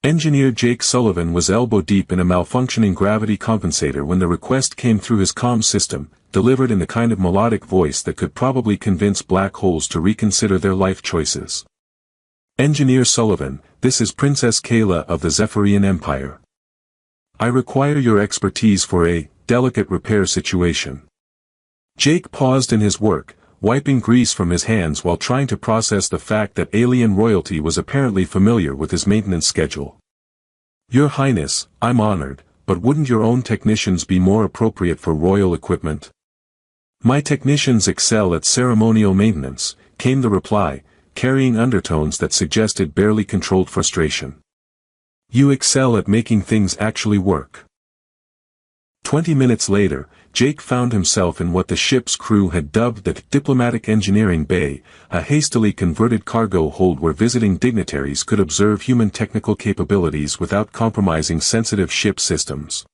Engineer Jake Sullivan was elbow-deep in a malfunctioning gravity compensator when the request came through his comm system, delivered in the kind of melodic voice that could probably convince black holes to reconsider their life choices. Engineer Sullivan, this is Princess Kayla of the Zephyrian Empire. I require your expertise for a delicate repair situation. Jake paused in his work, wiping grease from his hands while trying to process the fact that alien royalty was apparently familiar with his maintenance schedule. Your Highness, I'm honored, but wouldn't your own technicians be more appropriate for royal equipment? My technicians excel at ceremonial maintenance, came the reply, carrying undertones that suggested barely controlled frustration. You excel at making things actually work. 20 minutes later, Jake found himself in what the ship's crew had dubbed the Diplomatic Engineering Bay, a hastily converted cargo hold where visiting dignitaries could observe human technical capabilities without compromising sensitive ship systems.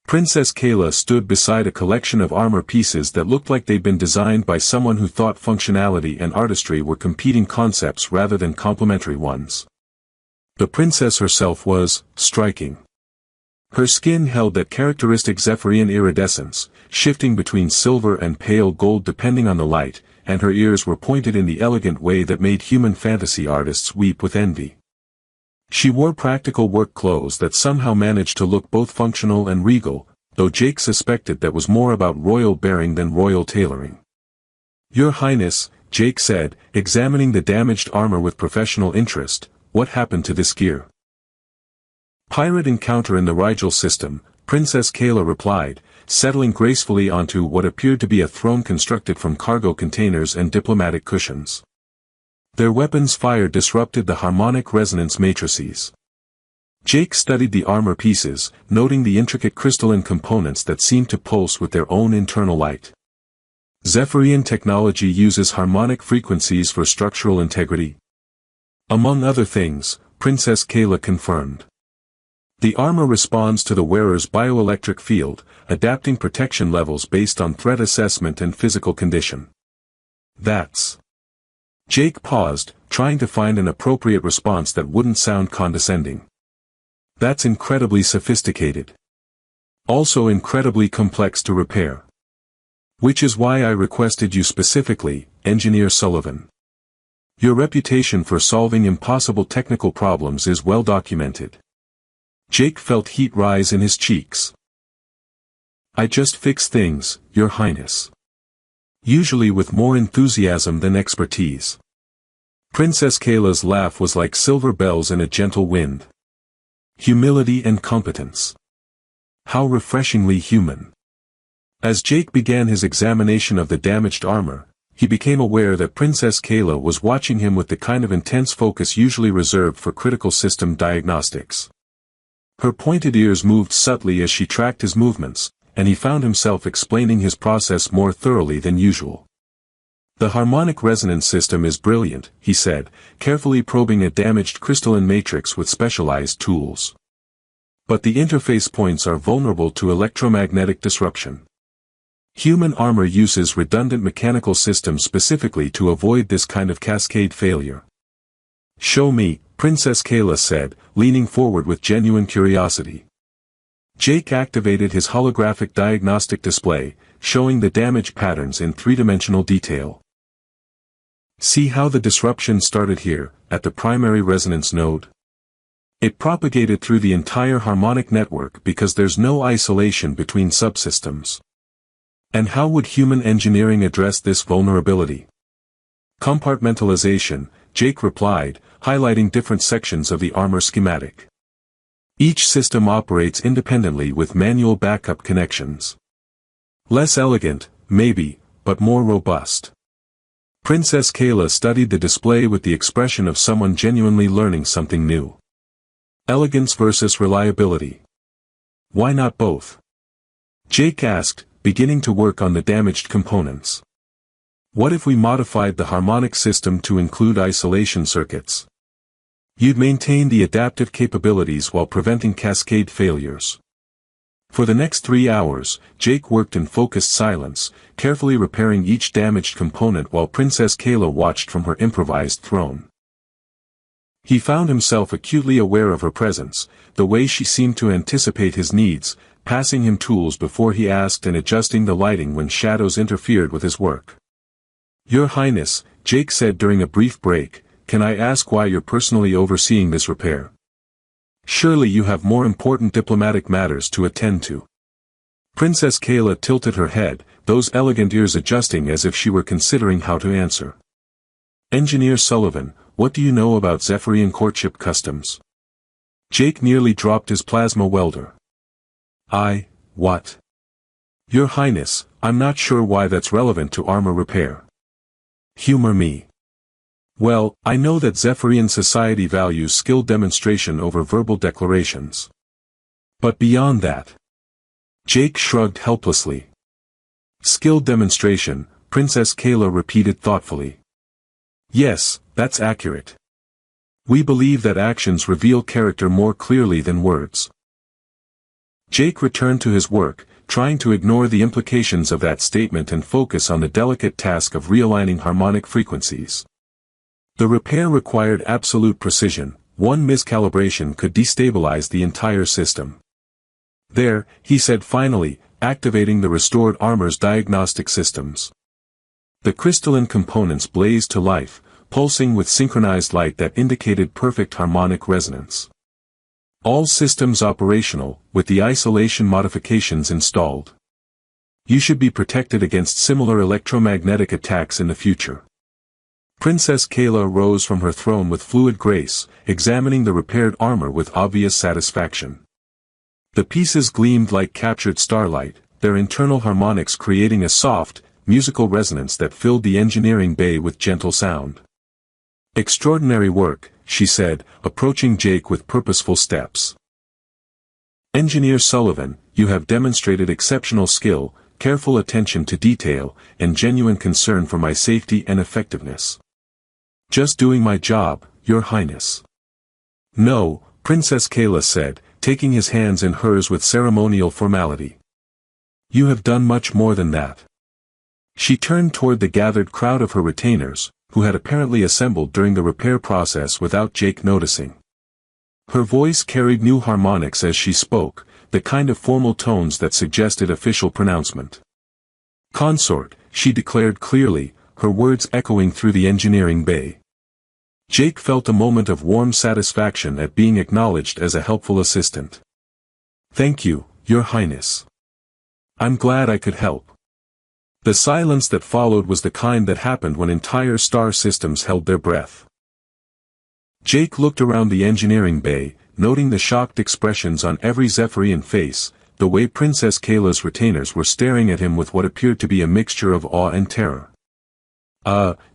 Princess Kayla stood beside a collection of armor pieces that looked like they'd been designed by someone who thought functionality and artistry were competing concepts rather than complementary ones. The princess herself was striking. Her skin held that characteristic Zephyrian iridescence, shifting between silver and pale gold depending on the light, and her ears were pointed in the elegant way that made human fantasy artists weep with envy. She wore practical work clothes that somehow managed to look both functional and regal, though Jake suspected that was more about royal bearing than royal tailoring. Your Highness, Jake said, examining the damaged armor with professional interest, what happened to this gear? Pirate encounter in the Rigel system, Princess Kayla replied, settling gracefully onto what appeared to be a throne constructed from cargo containers and diplomatic cushions. Their weapons' fire disrupted the harmonic resonance matrices. Jake studied the armor pieces, noting the intricate crystalline components that seemed to pulse with their own internal light. Zephyrian technology uses harmonic frequencies for structural integrity. Among other things, Princess Kayla confirmed. The armor responds to the wearer's bioelectric field, adapting protection levels based on threat assessment and physical condition. That's... Jake paused, trying to find an appropriate response that wouldn't sound condescending. That's incredibly sophisticated. Also incredibly complex to repair. Which is why I requested you specifically, Engineer Sullivan. Your reputation for solving impossible technical problems is well documented. Jake felt heat rise in his cheeks. I just fix things, Your Highness. Usually with more enthusiasm than expertise. Princess Kayla's laugh was like silver bells in a gentle wind. Humility and competence. How refreshingly human. As Jake began his examination of the damaged armor, he became aware that Princess Kayla was watching him with the kind of intense focus usually reserved for critical system diagnostics. Her pointed ears moved subtly as she tracked his movements, and he found himself explaining his process more thoroughly than usual. The harmonic resonance system is brilliant, he said, carefully probing a damaged crystalline matrix with specialized tools. But the interface points are vulnerable to electromagnetic disruption. Human armor uses redundant mechanical systems specifically to avoid this kind of cascade failure. Show me, Princess Kayla said, leaning forward with genuine curiosity. Jake activated his holographic diagnostic display, showing the damage patterns in three-dimensional detail. See how the disruption started here, at the primary resonance node? It propagated through the entire harmonic network because there's no isolation between subsystems. And how would human engineering address this vulnerability? Compartmentalization, Jake replied, highlighting different sections of the armor schematic. Each system operates independently with manual backup connections. Less elegant, maybe, but more robust. Princess Kayla studied the display with the expression of someone genuinely learning something new. Elegance versus reliability. Why not both? Jake asked, beginning to work on the damaged components. What if we modified the harmonic system to include isolation circuits? You'd maintain the adaptive capabilities while preventing cascade failures. For the next 3 hours, Jake worked in focused silence, carefully repairing each damaged component while Princess Kayla watched from her improvised throne. He found himself acutely aware of her presence, the way she seemed to anticipate his needs, passing him tools before he asked and adjusting the lighting when shadows interfered with his work. "Your Highness," Jake said during a brief break, "can I ask why you're personally overseeing this repair? Surely you have more important diplomatic matters to attend to." Princess Kayla tilted her head, those elegant ears adjusting as if she were considering how to answer. "Engineer Sullivan, what do you know about Zephyrian courtship customs?" Jake nearly dropped his plasma welder. What? Your Highness, I'm not sure why that's relevant to armor repair." "Humor me." "Well, I know that Zephyrian society values skill demonstration over verbal declarations. But beyond that." Jake shrugged helplessly. "Skill demonstration," Princess Kayla repeated thoughtfully. "Yes, that's accurate. We believe that actions reveal character more clearly than words." Jake returned to his work, trying to ignore the implications of that statement and focus on the delicate task of realigning harmonic frequencies. The repair required absolute precision. One miscalibration could destabilize the entire system. "There," he said finally, activating the restored armor's diagnostic systems. The crystalline components blazed to life, pulsing with synchronized light that indicated perfect harmonic resonance. All systems operational, with the isolation modifications installed. You should be protected against similar electromagnetic attacks in the future. Princess Kayla rose from her throne with fluid grace, examining the repaired armor with obvious satisfaction. The pieces gleamed like captured starlight, their internal harmonics creating a soft, musical resonance that filled the engineering bay with gentle sound. "Extraordinary work," she said, approaching Jake with purposeful steps. "Engineer Sullivan, you have demonstrated exceptional skill, careful attention to detail, and genuine concern for my safety and effectiveness." "Just doing my job, Your Highness." "No," Princess Kayla said, taking his hands in hers with ceremonial formality. "You have done much more than that." She turned toward the gathered crowd of her retainers, who had apparently assembled during the repair process without Jake noticing. Her voice carried new harmonics as she spoke, the kind of formal tones that suggested official pronouncement. "Consort," she declared clearly, her words echoing through the engineering bay. Jake felt a moment of warm satisfaction at being acknowledged as a helpful assistant. "Thank you, Your Highness. I'm glad I could help." The silence that followed was the kind that happened when entire star systems held their breath. Jake looked around the engineering bay, noting the shocked expressions on every Zephyrian face, the way Princess Kayla's retainers were staring at him with what appeared to be a mixture of awe and terror.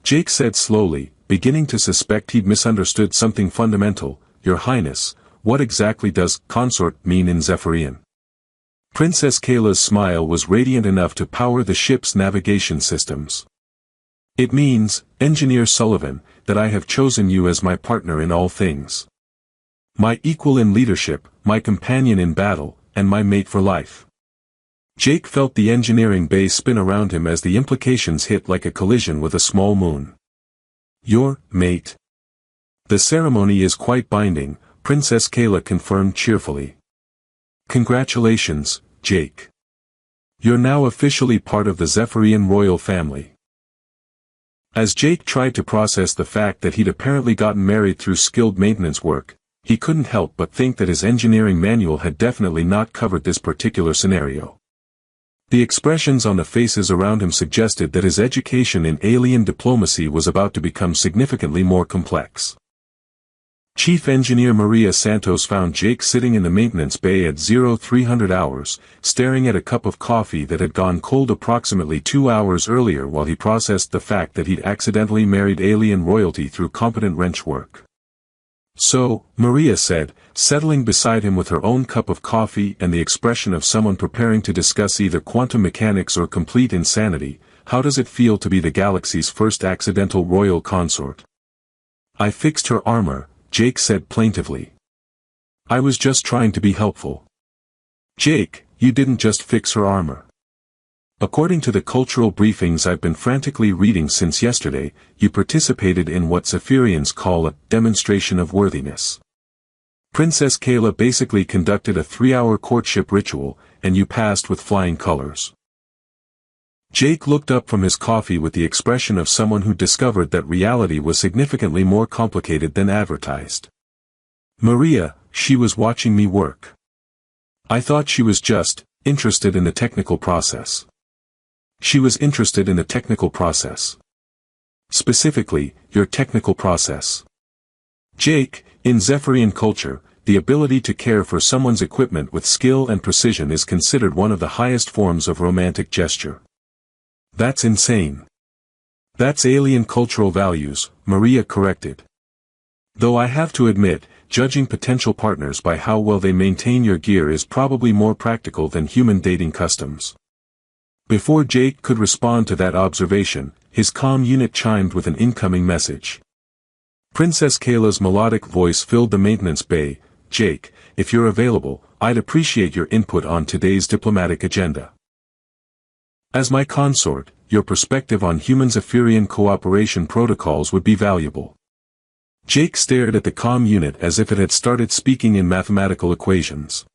Jake said slowly, beginning to suspect he'd misunderstood something fundamental. "Your Highness, what exactly does consort mean in Zephyrian?" Princess Kayla's smile was radiant enough to power the ship's navigation systems. "It means, Engineer Sullivan, that I have chosen you as my partner in all things. My equal in leadership, my companion in battle, and my mate for life." Jake felt the engineering bay spin around him as the implications hit like a collision with a small moon. "Your mate." "The ceremony is quite binding," Princess Kayla confirmed cheerfully. "Congratulations, Jake. You're now officially part of the Zephyrian royal family." As Jake tried to process the fact that he'd apparently gotten married through skilled maintenance work, he couldn't help but think that his engineering manual had definitely not covered this particular scenario. The expressions on the faces around him suggested that his education in alien diplomacy was about to become significantly more complex. Chief Engineer Maria Santos found Jake sitting in the maintenance bay at 0300 hours, staring at a cup of coffee that had gone cold approximately 2 hours earlier while he processed the fact that he'd accidentally married alien royalty through competent wrench work. "So," Maria said, settling beside him with her own cup of coffee and the expression of someone preparing to discuss either quantum mechanics or complete insanity, "how does it feel to be the galaxy's first accidental royal consort?" "I fixed her armor," Jake said plaintively. "I was just trying to be helpful." "Jake, you didn't just fix her armor. According to the cultural briefings I've been frantically reading since yesterday, you participated in what Zephyrians call a demonstration of worthiness. Princess Kayla basically conducted a 3-hour courtship ritual, and you passed with flying colors. Jake looked up from his coffee with the expression of someone who discovered that reality was significantly more complicated than advertised. Maria, she was watching me work. I thought she was just interested in the technical process. She was interested in the technical process. Specifically, your technical process. Jake, in Zephyrian culture, the ability to care for someone's equipment with skill and precision is considered one of the highest forms of romantic gesture. That's insane. That's alien cultural values, Maria corrected. Though I have to admit, judging potential partners by how well they maintain your gear is probably more practical than human dating customs. Before Jake could respond to that observation, his comm unit chimed with an incoming message. Princess Kayla's melodic voice filled the maintenance bay. Jake, if you're available, I'd appreciate your input on today's diplomatic agenda. As my consort, your perspective on human-Zephyrian cooperation protocols would be valuable. Jake stared at the comm unit as if it had started speaking in mathematical equations.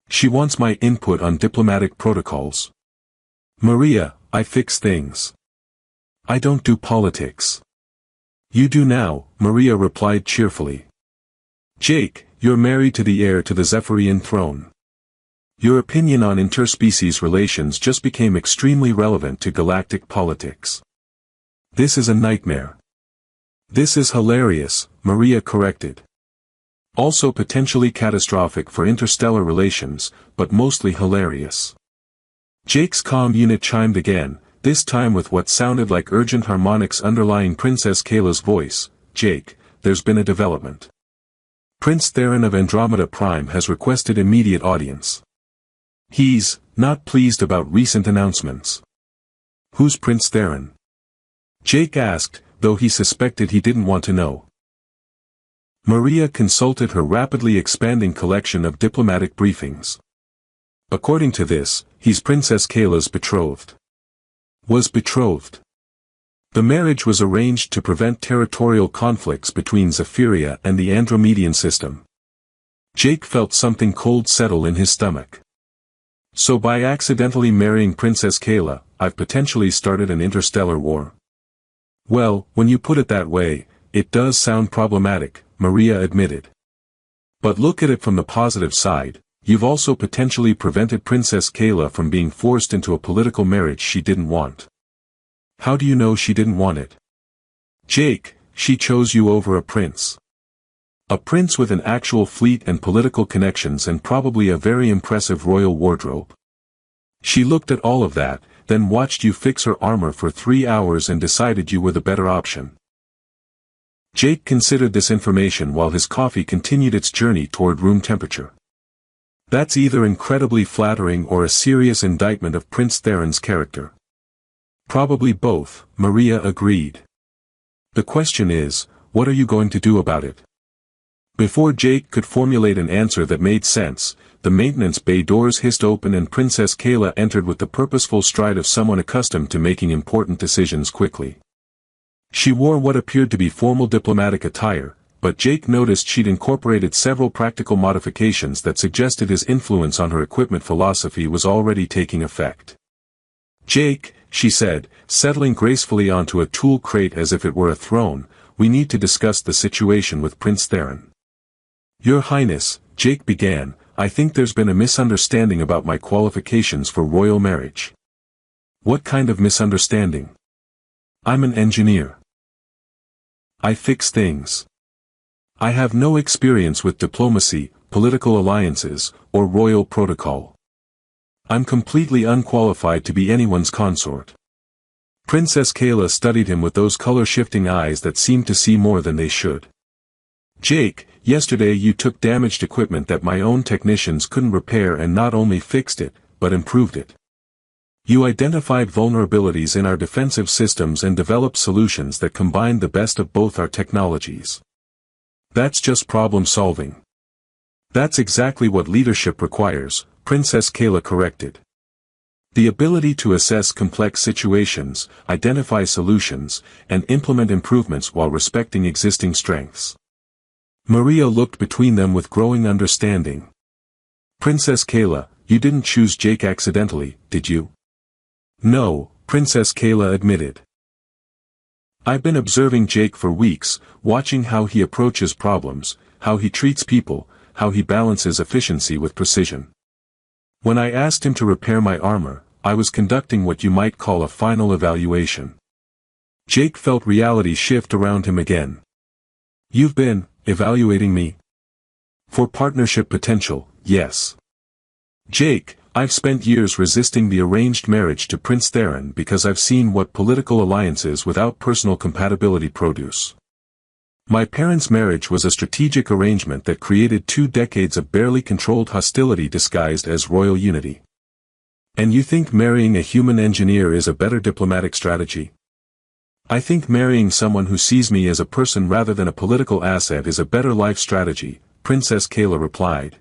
She wants my input on diplomatic protocols. Maria, I fix things. I don't do politics. You do now, Maria replied cheerfully. Jake, you're married to the heir to the Zephyrian throne. Your opinion on interspecies relations just became extremely relevant to galactic politics. This is a nightmare. This is hilarious, Maria corrected. Also potentially catastrophic for interstellar relations, but mostly hilarious. Jake's comm unit chimed again, this time with what sounded like urgent harmonics underlying Princess Kayla's voice. Jake, there's been a development. Prince Theron of Andromeda Prime has requested immediate audience. He's not pleased about recent announcements. Who's Prince Theron? Jake asked, though he suspected he didn't want to know. Maria consulted her rapidly expanding collection of diplomatic briefings. According to this, he's Princess Kayla's betrothed. Was betrothed. The marriage was arranged to prevent territorial conflicts between Zephyria and the Andromedian system. Jake felt something cold settle in his stomach. So by accidentally marrying Princess Kayla, I've potentially started an interstellar war. Well, when you put it that way, it does sound problematic, Maria admitted. But look at it from the positive side. You've also potentially prevented Princess Kayla from being forced into a political marriage she didn't want. How do you know she didn't want it? Jake, she chose you over a prince. A prince with an actual fleet and political connections and probably a very impressive royal wardrobe. She looked at all of that, then watched you fix her armor for 3 hours and decided you were the better option. Jake considered this information while his coffee continued its journey toward room temperature. That's either incredibly flattering or a serious indictment of Prince Theron's character. Probably both, Maria agreed. The question is, what are you going to do about it? Before Jake could formulate an answer that made sense, the maintenance bay doors hissed open and Princess Kayla entered with the purposeful stride of someone accustomed to making important decisions quickly. She wore what appeared to be formal diplomatic attire, but Jake noticed she'd incorporated several practical modifications that suggested his influence on her equipment philosophy was already taking effect. Jake, she said, settling gracefully onto a tool crate as if it were a throne, we need to discuss the situation with Prince Theron. Your Highness, Jake began, I think there's been a misunderstanding about my qualifications for royal marriage. What kind of misunderstanding? I'm an engineer. I fix things. I have no experience with diplomacy, political alliances, or royal protocol. I'm completely unqualified to be anyone's consort. Princess Kayla studied him with those color-shifting eyes that seemed to see more than they should. Jake, yesterday you took damaged equipment that my own technicians couldn't repair and not only fixed it, but improved it. You identified vulnerabilities in our defensive systems and developed solutions that combined the best of both our technologies. That's just problem solving. That's exactly what leadership requires, Princess Kayla corrected. The ability to assess complex situations, identify solutions, and implement improvements while respecting existing strengths. Maria looked between them with growing understanding. Princess Kayla, you didn't choose Jake accidentally, did you? No, Princess Kayla admitted. I've been observing Jake for weeks, watching how he approaches problems, how he treats people, how he balances efficiency with precision. When I asked him to repair my armor, I was conducting what you might call a final evaluation. Jake felt reality shift around him again. You've been evaluating me? For partnership potential, yes. Jake, I've spent years resisting the arranged marriage to Prince Theron because I've seen what political alliances without personal compatibility produce. My parents' marriage was a strategic arrangement that created 2 decades of barely controlled hostility disguised as royal unity. And you think marrying a human engineer is a better diplomatic strategy? I think marrying someone who sees me as a person rather than a political asset is a better life strategy, Princess Kayla replied.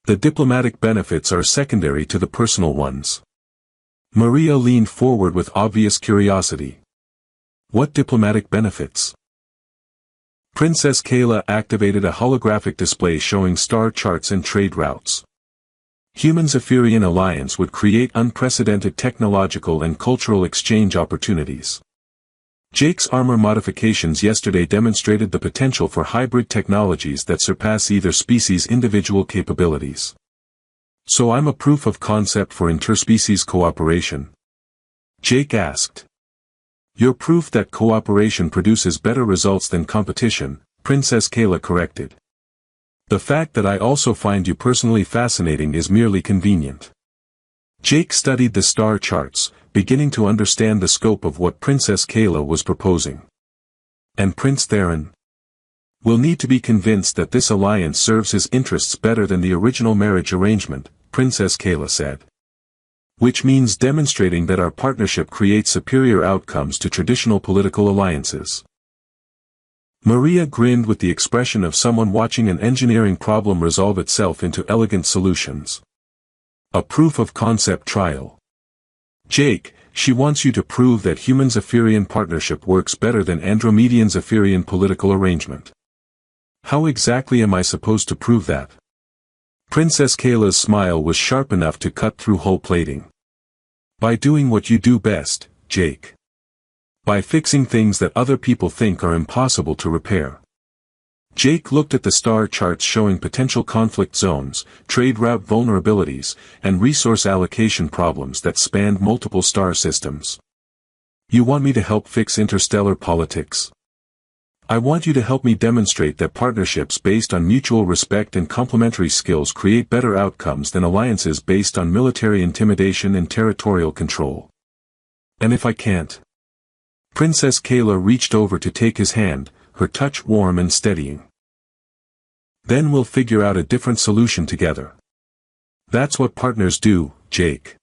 The diplomatic benefits are secondary to the personal ones. Maria leaned forward with obvious curiosity. What diplomatic benefits? Princess Kayla activated a holographic display showing star charts and trade routes. Humans-Ephirian alliance would create unprecedented technological and cultural exchange opportunities. Jake's armor modifications yesterday demonstrated the potential for hybrid technologies that surpass either species' individual capabilities. So I'm a proof of concept for interspecies cooperation? Jake asked. You're proof that cooperation produces better results than competition, Princess Kayla corrected. The fact that I also find you personally fascinating is merely convenient. Jake studied the star charts, beginning to understand the scope of what Princess Kayla was proposing. And Prince Theron will need to be convinced that this alliance serves his interests better than the original marriage arrangement, Princess Kayla said. Which means demonstrating that our partnership creates superior outcomes to traditional political alliances. Maria grinned with the expression of someone watching an engineering problem resolve itself into elegant solutions. A proof of concept trial. Jake, she wants you to prove that humans-Ephirian partnership works better than Andromedians' Ephirian political arrangement. How exactly am I supposed to prove that? Princess Kayla's smile was sharp enough to cut through whole plating. By doing what you do best, Jake. By fixing things that other people think are impossible to repair. Jake looked at the star charts showing potential conflict zones, trade route vulnerabilities, and resource allocation problems that spanned multiple star systems. You want me to help fix interstellar politics? I want you to help me demonstrate that partnerships based on mutual respect and complementary skills create better outcomes than alliances based on military intimidation and territorial control. And if I can't? Princess Kayla reached over to take his hand, her touch warm and steadying. Then we'll figure out a different solution together. That's what partners do, Jake.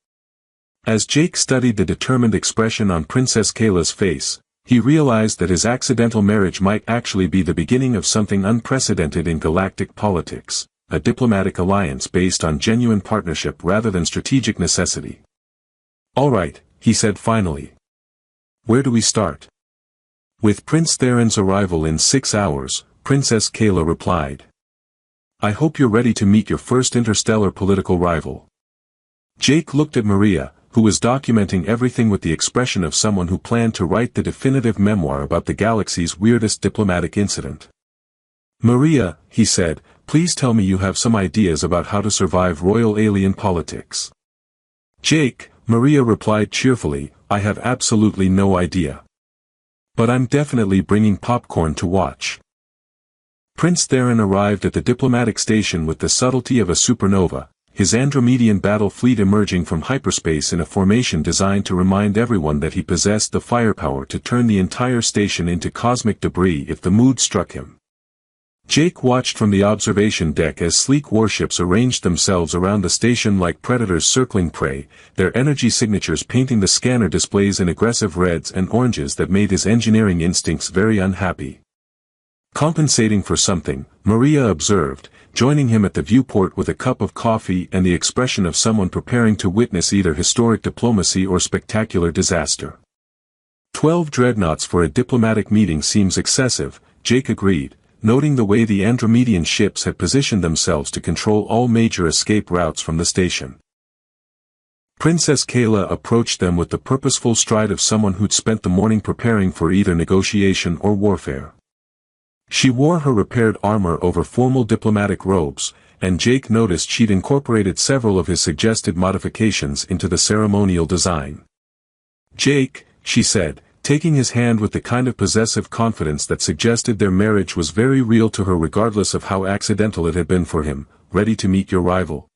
As Jake studied the determined expression on Princess Kayla's face, he realized that his accidental marriage might actually be the beginning of something unprecedented in galactic politics, a diplomatic alliance based on genuine partnership rather than strategic necessity. All right, he said finally. Where do we start? With Prince Theron's arrival in 6 hours, Princess Kayla replied. I hope you're ready to meet your first interstellar political rival. Jake looked at Maria, who was documenting everything with the expression of someone who planned to write the definitive memoir about the galaxy's weirdest diplomatic incident. Maria, he said, please tell me you have some ideas about how to survive royal alien politics. Jake, Maria replied cheerfully, I have absolutely no idea. But I'm definitely bringing popcorn to watch. Prince Theron arrived at the diplomatic station with the subtlety of a supernova, his Andromedian battle fleet emerging from hyperspace in a formation designed to remind everyone that he possessed the firepower to turn the entire station into cosmic debris if the mood struck him. Jake watched from the observation deck as sleek warships arranged themselves around the station like predators circling prey, their energy signatures painting the scanner displays in aggressive reds and oranges that made his engineering instincts very unhappy. Compensating for something, Maria observed, joining him at the viewport with a cup of coffee and the expression of someone preparing to witness either historic diplomacy or spectacular disaster. 12 dreadnoughts for a diplomatic meeting seems excessive, Jake agreed, noting the way the Andromedian ships had positioned themselves to control all major escape routes from the station. Princess Kayla approached them with the purposeful stride of someone who'd spent the morning preparing for either negotiation or warfare. She wore her repaired armor over formal diplomatic robes, and Jake noticed she'd incorporated several of his suggested modifications into the ceremonial design. "Jake," she said, taking his hand with the kind of possessive confidence that suggested their marriage was very real to her regardless of how accidental it had been for him, "ready to meet your rival?"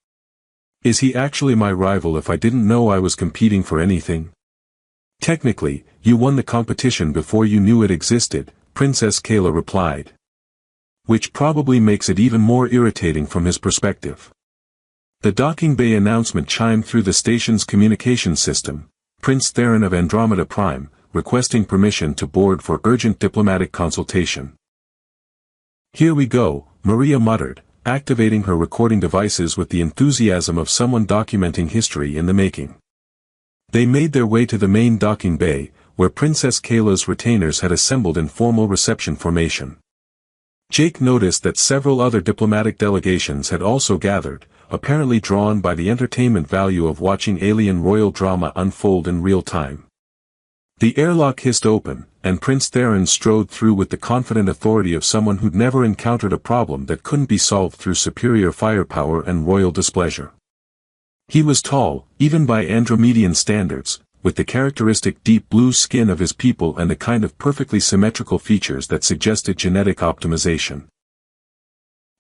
"Is he actually my rival if I didn't know I was competing for anything?" "Technically, you won the competition before you knew it existed," Princess Kayla replied. "Which probably makes it even more irritating from his perspective." The docking bay announcement chimed through the station's communication system, Prince Theron of Andromeda Prime, requesting permission to board for urgent diplomatic consultation. "Here we go," Maria muttered, activating her recording devices with the enthusiasm of someone documenting history in the making. They made their way to the main docking bay, where Princess Kayla's retainers had assembled in formal reception formation. Jake noticed that several other diplomatic delegations had also gathered, apparently drawn by the entertainment value of watching alien royal drama unfold in real time. The airlock hissed open, and Prince Theron strode through with the confident authority of someone who'd never encountered a problem that couldn't be solved through superior firepower and royal displeasure. He was tall, even by Andromedian standards, with the characteristic deep blue skin of his people and the kind of perfectly symmetrical features that suggested genetic optimization.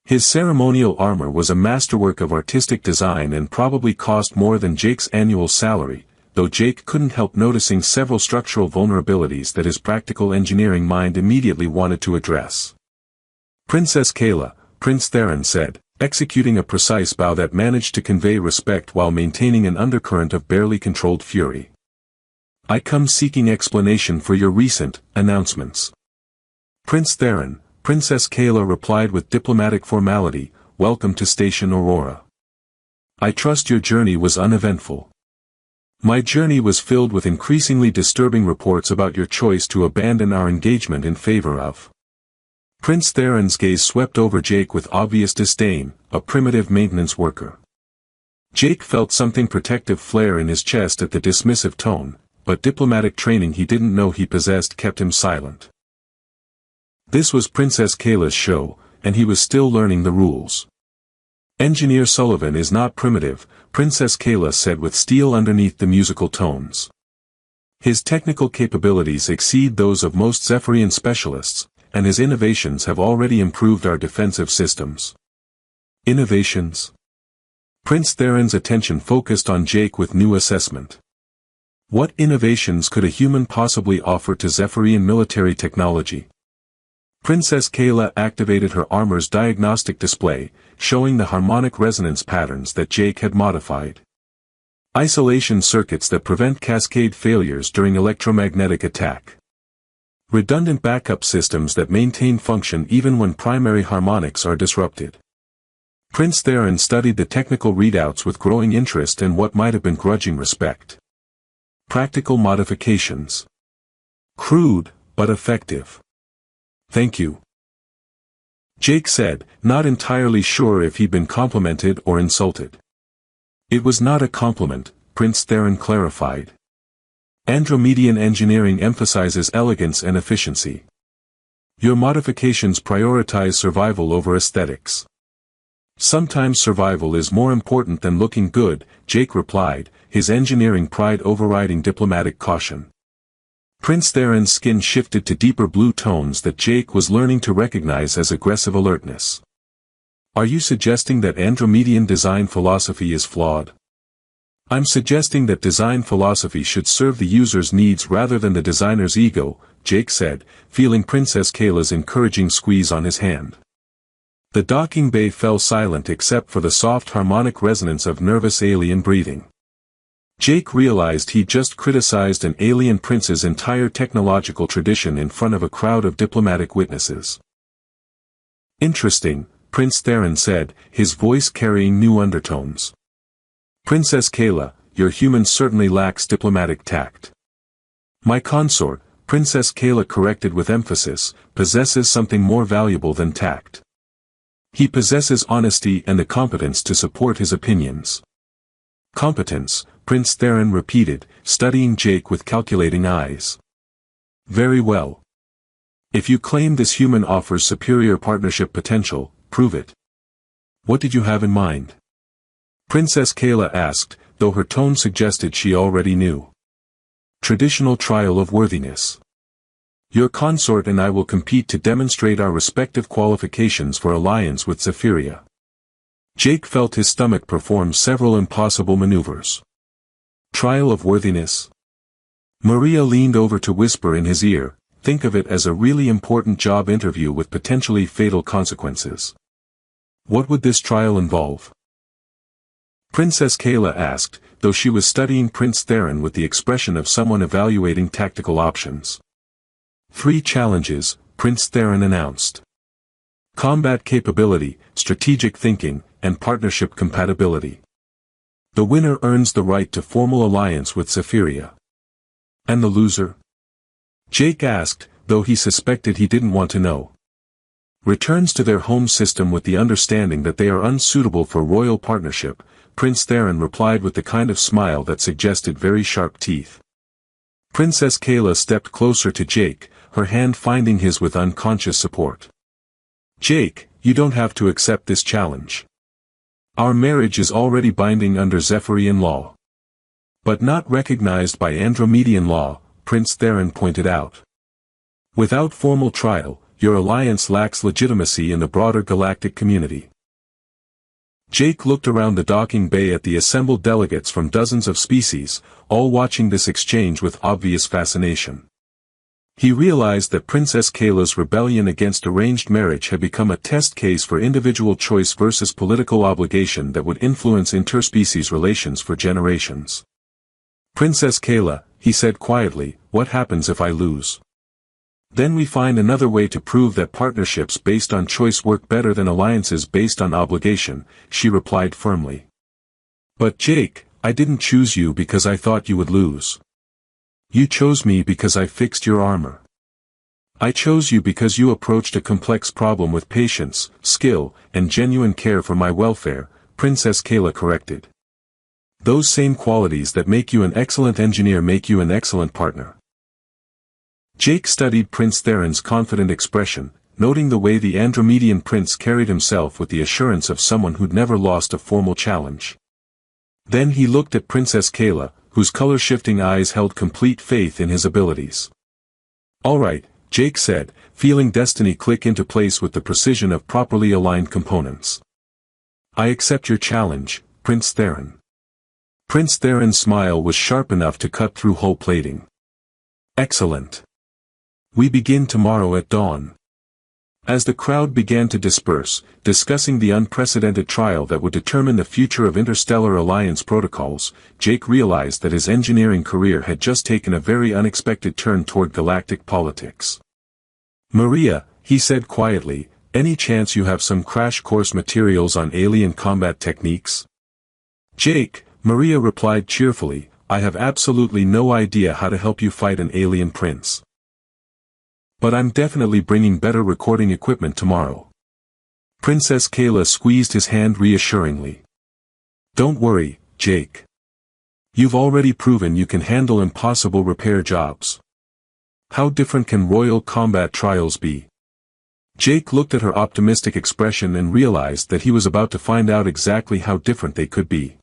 His ceremonial armor was a masterwork of artistic design and probably cost more than Jake's annual salary, though Jake couldn't help noticing several structural vulnerabilities that his practical engineering mind immediately wanted to address. "Princess Kayla," Prince Theron said, executing a precise bow that managed to convey respect while maintaining an undercurrent of barely controlled fury. "I come seeking explanation for your recent announcements." "Prince Theron," Princess Kayla replied with diplomatic formality, "welcome to Station Aurora. I trust your journey was uneventful." "My journey was filled with increasingly disturbing reports about your choice to abandon our engagement in favor of." Prince Theron's gaze swept over Jake with obvious disdain, a primitive maintenance worker. Jake felt something protective flare in his chest at the dismissive tone, but diplomatic training he didn't know he possessed kept him silent. This was Princess Kayla's show, and he was still learning the rules. "Engineer Sullivan is not primitive," Princess Kayla said with steel underneath the musical tones. "His technical capabilities exceed those of most Zephyrian specialists, and his innovations have already improved our defensive systems." "Innovations?" Prince Theron's attention focused on Jake with new assessment. What innovations could a human possibly offer to Zephyrian military technology? Princess Kayla activated her armor's diagnostic display, showing the harmonic resonance patterns that Jake had modified. Isolation circuits that prevent cascade failures during electromagnetic attack. Redundant backup systems that maintain function even when primary harmonics are disrupted. Prince Theron studied the technical readouts with growing interest and what might have been grudging respect. Practical modifications. Crude, but effective. "Thank you," Jake said, not entirely sure if he'd been complimented or insulted. "It was not a compliment," Prince Theron clarified. "Andromedian engineering emphasizes elegance and efficiency. Your modifications prioritize survival over aesthetics." "Sometimes survival is more important than looking good," Jake replied, his engineering pride overriding diplomatic caution. Prince Theron's skin shifted to deeper blue tones that Jake was learning to recognize as aggressive alertness. "Are you suggesting that Andromedian design philosophy is flawed?" "I'm suggesting that design philosophy should serve the user's needs rather than the designer's ego," Jake said, feeling Princess Kayla's encouraging squeeze on his hand. The docking bay fell silent except for the soft harmonic resonance of nervous alien breathing. Jake realized he'd just criticized an alien prince's entire technological tradition in front of a crowd of diplomatic witnesses. Interesting, Prince Theron said, his voice carrying new undertones. Princess Kayla, your human certainly lacks diplomatic tact. My consort, Princess Kayla corrected with emphasis, possesses something more valuable than tact. He possesses honesty and the competence to support his opinions. Competence, Prince Theron repeated, studying Jake with calculating eyes. Very well. If you claim this human offers superior partnership potential, prove it. What did you have in mind? Princess Kayla asked, though her tone suggested she already knew. Traditional trial of worthiness. Your consort and I will compete to demonstrate our respective qualifications for alliance with Zephyria. Jake felt his stomach perform several impossible maneuvers. Trial of worthiness? Maria leaned over to whisper in his ear, think of it as a really important job interview with potentially fatal consequences. What would this trial involve? Princess Kayla asked, though she was studying Prince Theron with the expression of someone evaluating tactical options. 3 challenges, Prince Theron announced. Combat capability, strategic thinking, and partnership compatibility. The winner earns the right to formal alliance with Zephyria. And the loser? Jake asked, though he suspected he didn't want to know. Returns to their home system with the understanding that they are unsuitable for royal partnership, Prince Theron replied with the kind of smile that suggested very sharp teeth. Princess Kayla stepped closer to Jake, her hand finding his with unconscious support. Jake, you don't have to accept this challenge. Our marriage is already binding under Zephyrian law. But not recognized by Andromedian law, Prince Theron pointed out. Without formal trial, your alliance lacks legitimacy in the broader galactic community. Jake looked around the docking bay at the assembled delegates from dozens of species, all watching this exchange with obvious fascination. He realized that Princess Kayla's rebellion against arranged marriage had become a test case for individual choice versus political obligation that would influence interspecies relations for generations. Princess Kayla, he said quietly, what happens if I lose? Then we find another way to prove that partnerships based on choice work better than alliances based on obligation, she replied firmly. But Jake, I didn't choose you because I thought you would lose. You chose me because I fixed your armor. I chose you because you approached a complex problem with patience, skill, and genuine care for my welfare, Princess Kayla corrected. Those same qualities that make you an excellent engineer make you an excellent partner. Jake studied Prince Theron's confident expression, noting the way the Andromedian prince carried himself with the assurance of someone who'd never lost a formal challenge. Then he looked at Princess Kayla, whose color-shifting eyes held complete faith in his abilities. All right, Jake said, feeling destiny click into place with the precision of properly aligned components. I accept your challenge, Prince Theron. Prince Theron's smile was sharp enough to cut through hull plating. Excellent. We begin tomorrow at dawn. As the crowd began to disperse, discussing the unprecedented trial that would determine the future of interstellar alliance protocols, Jake realized that his engineering career had just taken a very unexpected turn toward galactic politics. Maria, he said quietly, any chance you have some crash course materials on alien combat techniques? Jake, Maria replied cheerfully, I have absolutely no idea how to help you fight an alien prince. But I'm definitely bringing better recording equipment tomorrow. Princess Kayla squeezed his hand reassuringly. Don't worry, Jake. You've already proven you can handle impossible repair jobs. How different can royal combat trials be? Jake looked at her optimistic expression and realized that he was about to find out exactly how different they could be.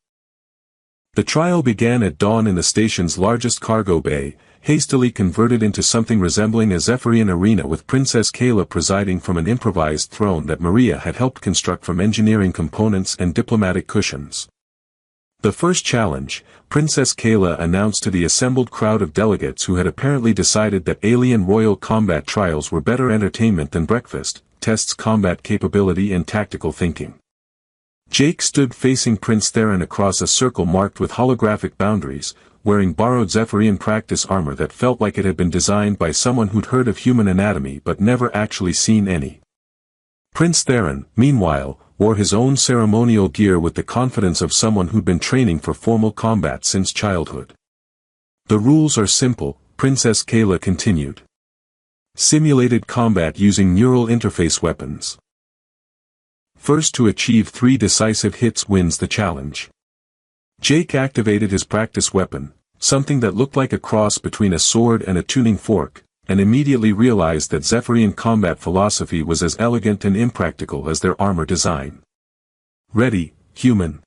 The trial began at dawn in the station's largest cargo bay, hastily converted into something resembling a Zephyrian arena with Princess Kayla presiding from an improvised throne that Maria had helped construct from engineering components and diplomatic cushions. The first challenge, Princess Kayla announced to the assembled crowd of delegates who had apparently decided that alien royal combat trials were better entertainment than breakfast, tests combat capability and tactical thinking. Jake stood facing Prince Theron across a circle marked with holographic boundaries, wearing borrowed Zephyrian practice armor that felt like it had been designed by someone who'd heard of human anatomy but never actually seen any. Prince Theron, meanwhile, wore his own ceremonial gear with the confidence of someone who'd been training for formal combat since childhood. The rules are simple, Princess Kayla continued. Simulated combat using neural interface weapons. First to achieve 3 decisive hits wins the challenge. Jake activated his practice weapon, something that looked like a cross between a sword and a tuning fork, and immediately realized that Zephyrian combat philosophy was as elegant and impractical as their armor design. Ready, human?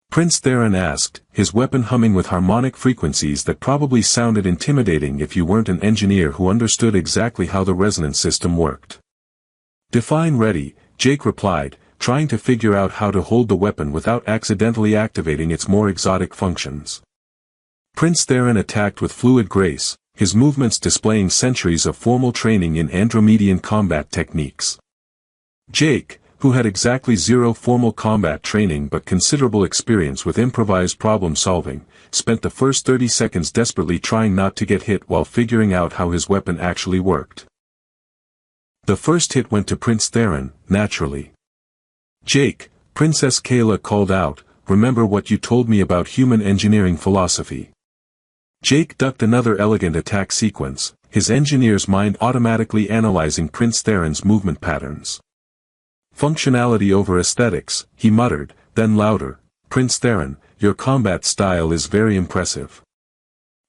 Prince Theron asked, his weapon humming with harmonic frequencies that probably sounded intimidating if you weren't an engineer who understood exactly how the resonance system worked. Define ready, Jake replied, trying to figure out how to hold the weapon without accidentally activating its more exotic functions. Prince Theron attacked with fluid grace, his movements displaying centuries of formal training in Andromedian combat techniques. Jake, who had exactly 0 formal combat training but considerable experience with improvised problem-solving, spent the first 30 seconds desperately trying not to get hit while figuring out how his weapon actually worked. The first hit went to Prince Theron, naturally. Jake, Princess Kayla called out, remember what you told me about human engineering philosophy. Jake ducked another elegant attack sequence, his engineer's mind automatically analyzing Prince Theron's movement patterns. Functionality over aesthetics, he muttered, then louder, Prince Theron, your combat style is very impressive.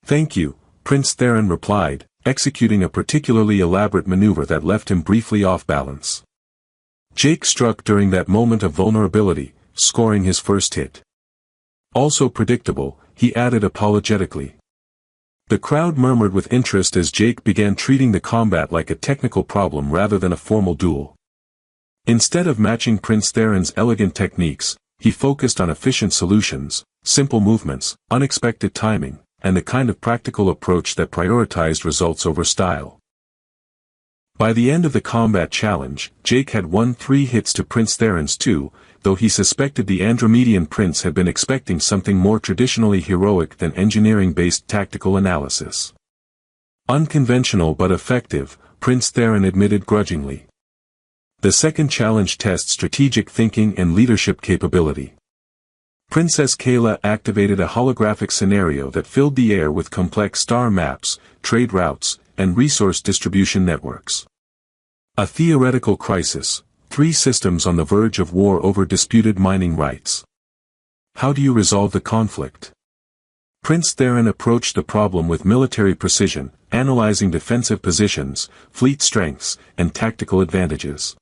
Thank you, Prince Theron replied, executing a particularly elaborate maneuver that left him briefly off balance. Jake struck during that moment of vulnerability, scoring his first hit. Also predictable, he added apologetically. The crowd murmured with interest as Jake began treating the combat like a technical problem rather than a formal duel. Instead of matching Prince Theron's elegant techniques, he focused on efficient solutions, simple movements, unexpected timing, and the kind of practical approach that prioritized results over style. By the end of the combat challenge, Jake had won 3 hits to Prince Theron's 2, though he suspected the Andromedian prince had been expecting something more traditionally heroic than engineering-based tactical analysis. Unconventional but effective, Prince Theron admitted grudgingly. The second challenge tests strategic thinking and leadership capability. Princess Kayla activated a holographic scenario that filled the air with complex star maps, trade routes, and resource distribution networks. A theoretical crisis, 3 systems on the verge of war over disputed mining rights. How do you resolve the conflict? Prince Theron approached the problem with military precision, analyzing defensive positions, fleet strengths, and tactical advantages.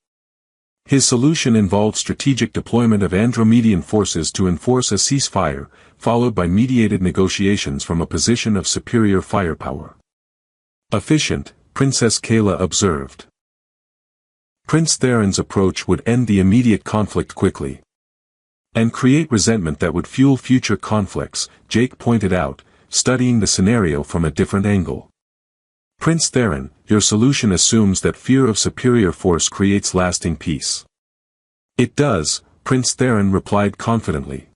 His solution involved strategic deployment of Andromedian forces to enforce a ceasefire, followed by mediated negotiations from a position of superior firepower. Efficient, Princess Kayla observed. Prince Theron's approach would end the immediate conflict quickly. And create resentment that would fuel future conflicts, Jake pointed out, studying the scenario from a different angle. Prince Theron, your solution assumes that fear of superior force creates lasting peace. It does, Prince Theron replied confidently.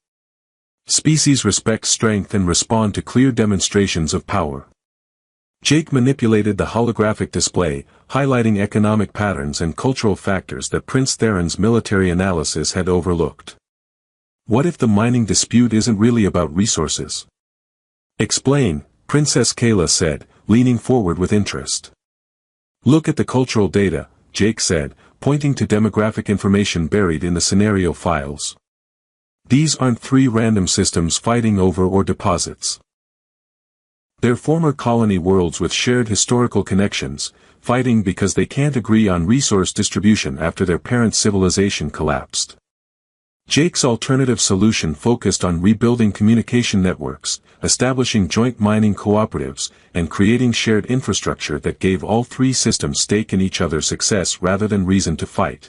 Species respect strength and respond to clear demonstrations of power. Jake manipulated the holographic display, highlighting economic patterns and cultural factors that Prince Theron's military analysis had overlooked. What if the mining dispute isn't really about resources? Explain, Princess Kayla said, leaning forward with interest. Look at the cultural data, Jake said, pointing to demographic information buried in the scenario files. These aren't 3 random systems fighting over or deposits. They're former colony worlds with shared historical connections, fighting because they can't agree on resource distribution after their parent civilization collapsed. Jake's alternative solution focused on rebuilding communication networks, establishing joint mining cooperatives, and creating shared infrastructure that gave all 3 systems stake in each other's success rather than reason to fight.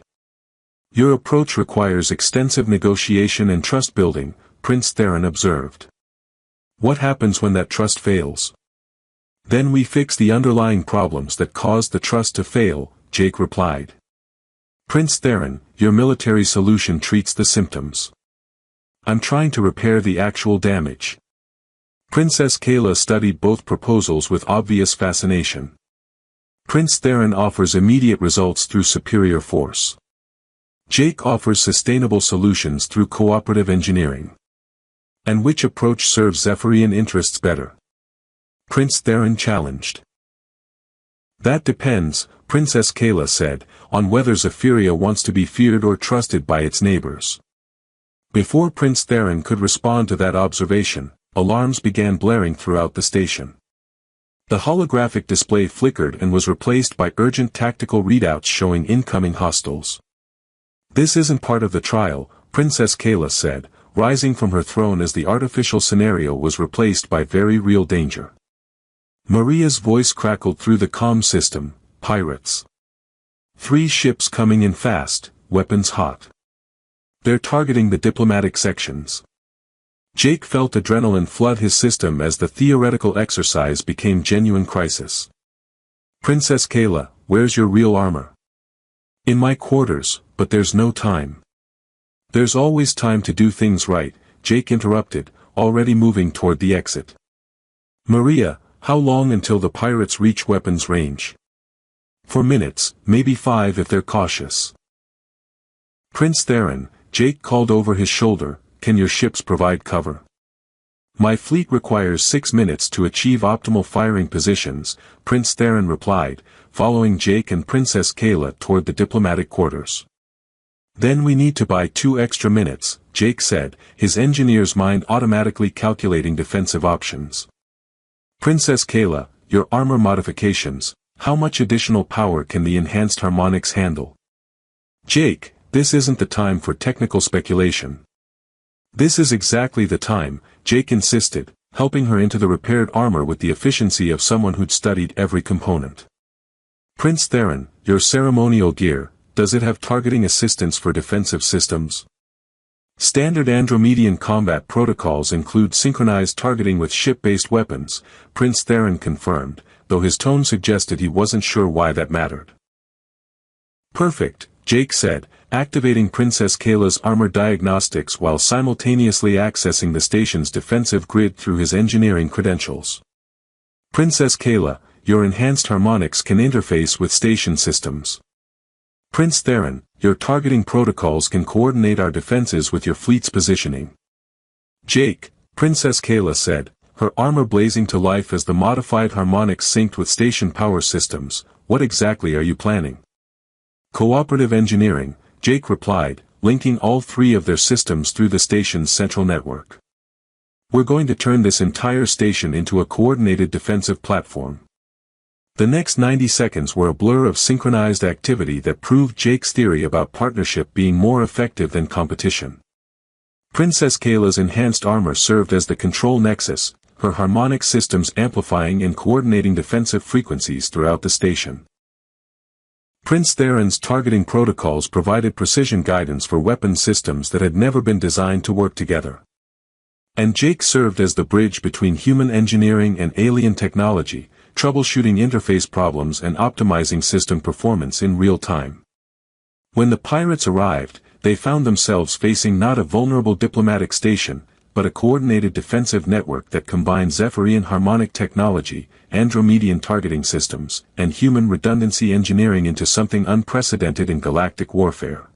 Your approach requires extensive negotiation and trust building, Prince Theron observed. What happens when that trust fails? Then we fix the underlying problems that caused the trust to fail, Jake replied. Prince Theron, your military solution treats the symptoms. I'm trying to repair the actual damage. Princess Kayla studied both proposals with obvious fascination. Prince Theron offers immediate results through superior force. Jake offers sustainable solutions through cooperative engineering. And which approach serves Zephyrian interests better? Prince Theron challenged. That depends, Princess Kayla said, on whether Zephyria wants to be feared or trusted by its neighbors. Before Prince Theron could respond to that observation, alarms began blaring throughout the station. The holographic display flickered and was replaced by urgent tactical readouts showing incoming hostiles. This isn't part of the trial, Princess Kayla said, rising from her throne as the artificial scenario was replaced by very real danger. Maria's voice crackled through the comm system, pirates. 3 ships coming in fast, weapons hot. They're targeting the diplomatic sections. Jake felt adrenaline flood his system as the theoretical exercise became genuine crisis. Princess Kayla, where's your real armor? In my quarters, but there's no time. There's always time to do things right, Jake interrupted, already moving toward the exit. Maria, how long until the pirates reach weapons range? For minutes, maybe 5 if they're cautious. Prince Theron, Jake called over his shoulder, can your ships provide cover? My fleet requires 6 minutes to achieve optimal firing positions, Prince Theron replied, following Jake and Princess Kayla toward the diplomatic quarters. Then we need to buy 2 extra minutes, Jake said, his engineer's mind automatically calculating defensive options. Princess Kayla, your armor modifications, how much additional power can the enhanced harmonics handle? Jake, this isn't the time for technical speculation. This is exactly the time, Jake insisted, helping her into the repaired armor with the efficiency of someone who'd studied every component. Prince Theron, your ceremonial gear, does it have targeting assistance for defensive systems? Standard Andromedian combat protocols include synchronized targeting with ship-based weapons, Prince Theron confirmed, though his tone suggested he wasn't sure why that mattered. Perfect, Jake said, activating Princess Kayla's armor diagnostics while simultaneously accessing the station's defensive grid through his engineering credentials. Princess Kayla, your enhanced harmonics can interface with station systems. Prince Theron, your targeting protocols can coordinate our defenses with your fleet's positioning. Jake, Princess Kayla said, her armor blazing to life as the modified harmonics synced with station power systems, what exactly are you planning? Cooperative engineering, Jake replied, linking all 3 of their systems through the station's central network. We're going to turn this entire station into a coordinated defensive platform. The next 90 seconds were a blur of synchronized activity that proved Jake's theory about partnership being more effective than competition. Princess Kayla's enhanced armor served as the control nexus, her harmonic systems amplifying and coordinating defensive frequencies throughout the station. Prince Theron's targeting protocols provided precision guidance for weapon systems that had never been designed to work together. And Jake served as the bridge between human engineering and alien technology, troubleshooting interface problems and optimizing system performance in real time. When the pirates arrived, they found themselves facing not a vulnerable diplomatic station, but a coordinated defensive network that combined Zephyrian harmonic technology, Andromedian targeting systems, and human redundancy engineering into something unprecedented in galactic warfare.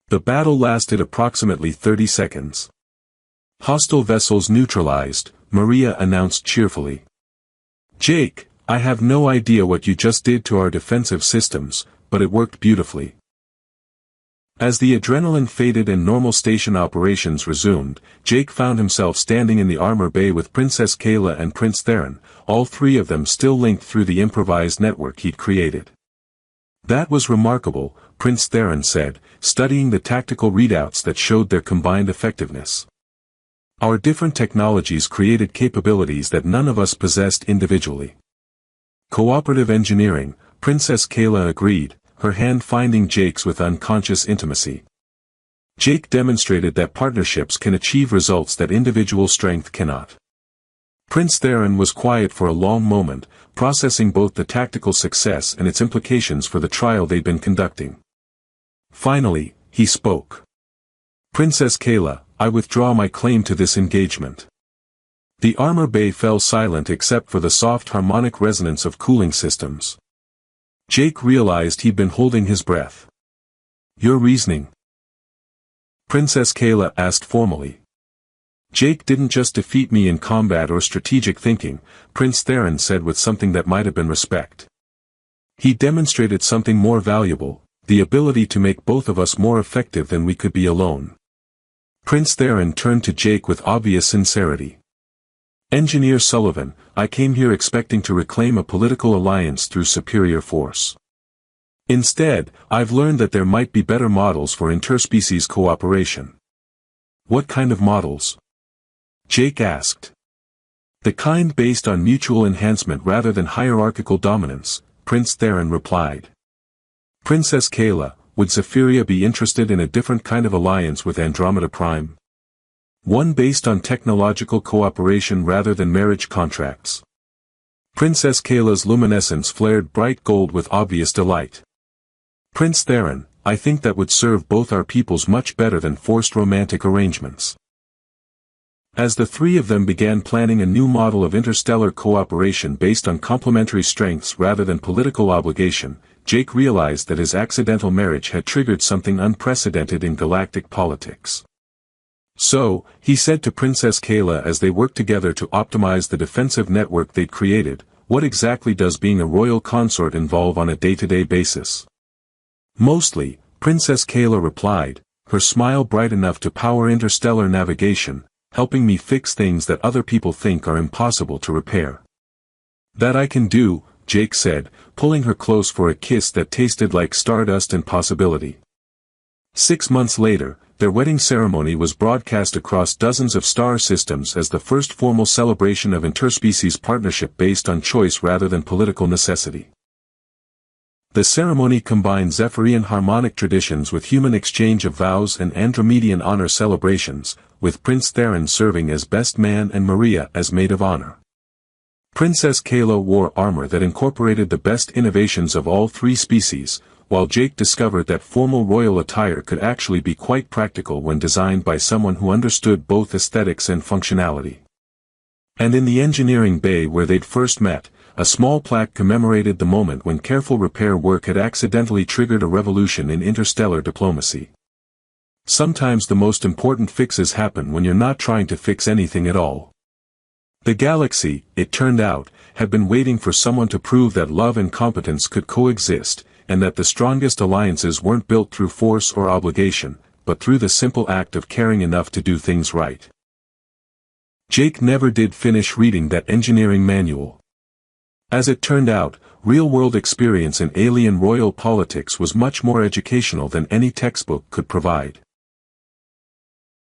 The battle lasted approximately 30 seconds. Hostile vessels neutralized, Maria announced cheerfully. Jake, I have no idea what you just did to our defensive systems, but it worked beautifully. As the adrenaline faded and normal station operations resumed, Jake found himself standing in the armor bay with Princess Kayla and Prince Theron, all 3 of them still linked through the improvised network he'd created. That was remarkable, Prince Theron said, studying the tactical readouts that showed their combined effectiveness. Our different technologies created capabilities that none of us possessed individually. Cooperative engineering, Princess Kayla agreed, her hand finding Jake's with unconscious intimacy. Jake demonstrated that partnerships can achieve results that individual strength cannot. Prince Theron was quiet for a long moment, processing both the tactical success and its implications for the trial they'd been conducting. Finally, he spoke. Princess Kayla, I withdraw my claim to this engagement. The armor bay fell silent except for the soft harmonic resonance of cooling systems. Jake realized he'd been holding his breath. Your reasoning? Princess Kayla asked formally. Jake didn't just defeat me in combat or strategic thinking, Prince Theron said with something that might have been respect. He demonstrated something more valuable, the ability to make both of us more effective than we could be alone. Prince Theron turned to Jake with obvious sincerity. Engineer Sullivan, I came here expecting to reclaim a political alliance through superior force. Instead, I've learned that there might be better models for interspecies cooperation. What kind of models? Jake asked. The kind based on mutual enhancement rather than hierarchical dominance, Prince Theron replied. Princess Kayla, would Zephyria be interested in a different kind of alliance with Andromeda Prime? One based on technological cooperation rather than marriage contracts. Princess Kayla's luminescence flared bright gold with obvious delight. Prince Theron, I think that would serve both our peoples much better than forced romantic arrangements. As the three of them began planning a new model of interstellar cooperation based on complementary strengths rather than political obligation, Jake realized that his accidental marriage had triggered something unprecedented in galactic politics. So, he said to Princess Kayla as they worked together to optimize the defensive network they'd created, what exactly does being a royal consort involve on a day-to-day basis? Mostly, Princess Kayla replied, her smile bright enough to power interstellar navigation, helping me fix things that other people think are impossible to repair. That I can do, Jake said, pulling her close for a kiss that tasted like stardust and possibility. 6 months later, their wedding ceremony was broadcast across dozens of star systems as the first formal celebration of interspecies partnership based on choice rather than political necessity. The ceremony combined Zephyrian harmonic traditions with human exchange of vows and Andromedian honor celebrations, with Prince Theron serving as best man and Maria as maid of honor. Princess Kayla wore armor that incorporated the best innovations of all three species, while Jake discovered that formal royal attire could actually be quite practical when designed by someone who understood both aesthetics and functionality. And in the engineering bay where they'd first met, a small plaque commemorated the moment when careful repair work had accidentally triggered a revolution in interstellar diplomacy. Sometimes the most important fixes happen when you're not trying to fix anything at all. The galaxy, it turned out, had been waiting for someone to prove that love and competence could coexist, and that the strongest alliances weren't built through force or obligation, but through the simple act of caring enough to do things right. Jake never did finish reading that engineering manual. As it turned out, real-world experience in alien royal politics was much more educational than any textbook could provide.